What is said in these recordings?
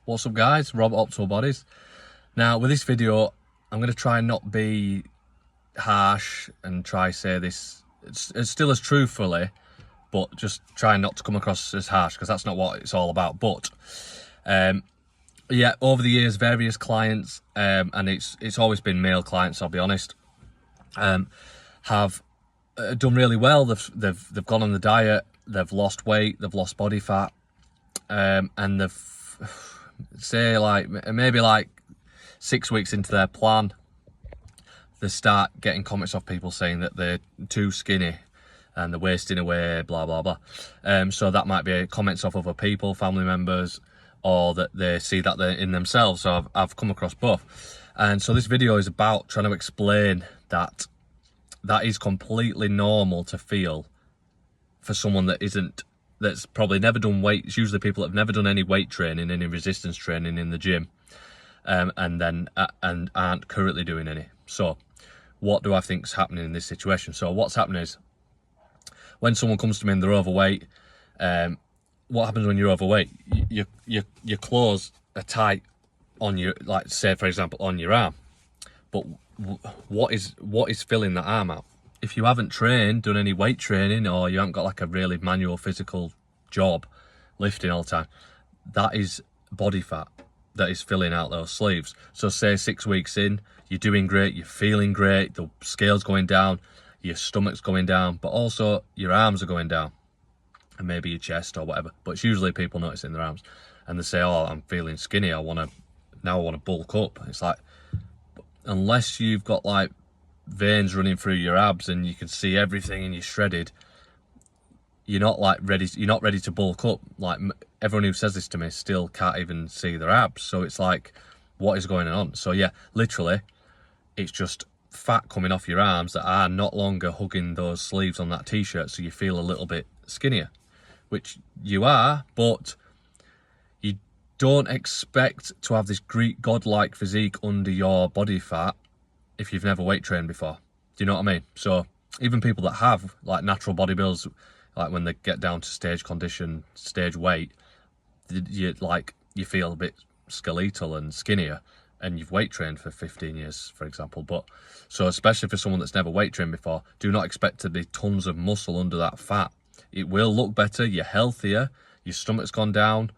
What's up guys, Rob Optimal Bodies. Now with this video I'm going to try and not be harsh and try say this it's still as truthfully, but just try not to come across as harsh because that's not what it's all about. But yeah, over the years various clients and it's always been male clients, I'll be honest, have done really well. They've gone on the diet, they've lost weight, they've lost body fat, and they've say maybe 6 weeks into their plan, they start getting comments off people saying that they're too skinny and they're wasting away, blah blah blah. So that might be comments off other people, family members, or that they see that they're in themselves. So I've come across both, and so this video is about trying to explain that is completely normal to feel for someone that's probably never done weight. It's usually people that have never done any weight training, any resistance training in the gym, and aren't currently doing any. So what do I think is happening in this situation? So what's happening is, when someone comes to me and they're overweight, what happens when you're overweight? Your clothes are tight on your, like say for example on your arm, but what is filling that arm out? If you haven't done any weight training, or you haven't got like a really manual physical job lifting all the time, that is body fat that is filling out those sleeves. So say 6 weeks in, you're doing great, you're feeling great, the scale's going down, your stomach's going down, but also your arms are going down, and maybe your chest or whatever. But it's usually people noticing their arms, and they say, oh, I'm feeling skinny, I want to bulk up. It's like, unless you've got like veins running through your abs and you can see everything and you're shredded, you're not ready to bulk up. Like, everyone who says this to me still can't even see their abs. So it's like, what is going on? So yeah, literally it's just fat coming off your arms that are not longer hugging those sleeves on that t-shirt, so you feel a little bit skinnier, which you are, but you don't expect to have this Greek godlike physique under your body fat if you've never weight trained before. Do you know what I mean? So even people that have like natural bodybuilders, like when they get down to stage condition, stage weight, you feel a bit skeletal and skinnier, and you've weight trained for 15 years, for example. But so especially for someone that's never weight trained before, do not expect to be tons of muscle under that fat. It will look better, you're healthier, your stomach's gone down,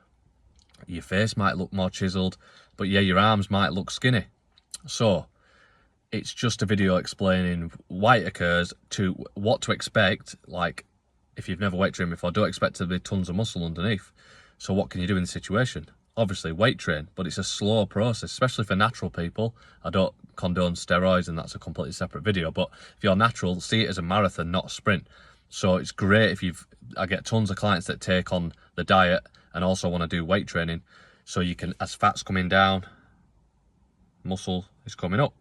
your face might look more chiseled, but yeah, your arms might look skinny. So it's just a video explaining why it occurs, to what to expect. Like, if you've never weight trained before, don't expect to be tons of muscle underneath. So what can you do in this situation? Obviously weight train, but it's a slow process, especially for natural people. I don't condone steroids, and that's a completely separate video, but if you're natural, see it as a marathon, not a sprint. So it's great if I get tons of clients that take on the diet and also want to do weight training, so you can, as fat's coming down, muscle is coming up.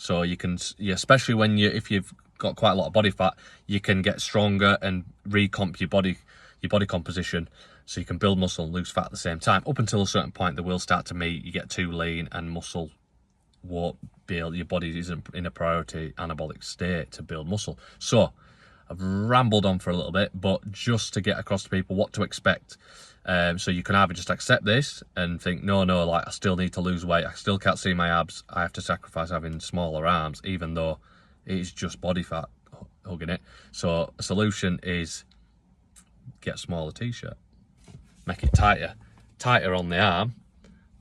So you can, especially if you've got quite a lot of body fat, you can get stronger and recomp your body composition, so you can build muscle and lose fat at the same time. Up until a certain point, they will start to meet, you get too lean and muscle won't build, your body isn't in a priority anabolic state to build muscle. So I've rambled on for a little bit, but just to get across to people what to expect. So you can either just accept this and think, no, like, I still need to lose weight, I still can't see my abs, I have to sacrifice having smaller arms, even though it's just body fat hugging it. So a solution is get a smaller t-shirt, make it tighter on the arm.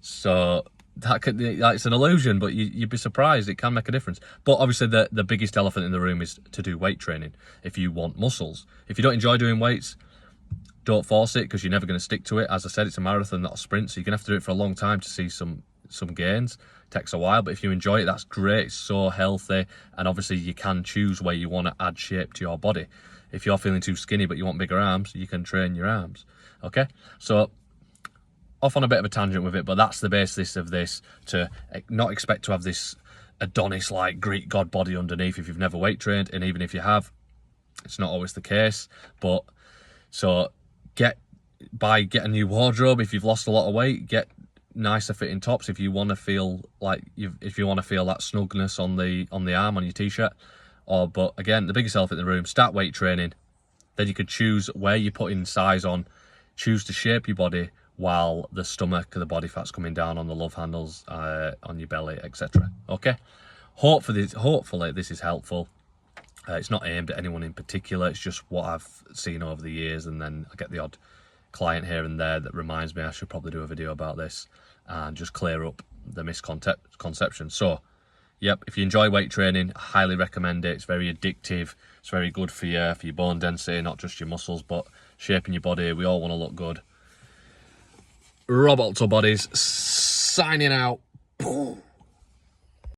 So that could, it's an illusion, but you'd be surprised, it can make a difference. But obviously the biggest elephant in the room is to do weight training if you want muscles. If you don't enjoy doing weights, don't force it, because you're never going to stick to it. As I said, it's a marathon, not a sprint, so you're going to have to do it for a long time to see some gains. It takes a while, but if you enjoy it, that's great. It's so healthy, and obviously you can choose where you want to add shape to your body. If you're feeling too skinny but you want bigger arms, you can train your arms. Okay, so off on a bit of a tangent with it, but that's the basis of this, to not expect to have this Adonis like Greek god body underneath if you've never weight trained, and even if you have, it's not always the case. But so get a new wardrobe. If you've lost a lot of weight, get nicer fitting tops if you want to feel like that snugness on the arm on your t-shirt. But again, the biggest elephant in the room, start weight training, then you could choose where you're putting size on, choose to shape your body while the stomach and the body fat's coming down on the love handles, on your belly, etc. Okay, hopefully this is helpful. It's not aimed at anyone in particular, it's just what I've seen over the years, and then I get the odd client here and there that reminds me I should probably do a video about this and just clear up the misconception. So yep, if you enjoy weight training, I highly recommend it. It's very addictive, it's very good for your bone density, not just your muscles, but shaping your body. We all want to look good. Rob Octobodies signing out. Boom.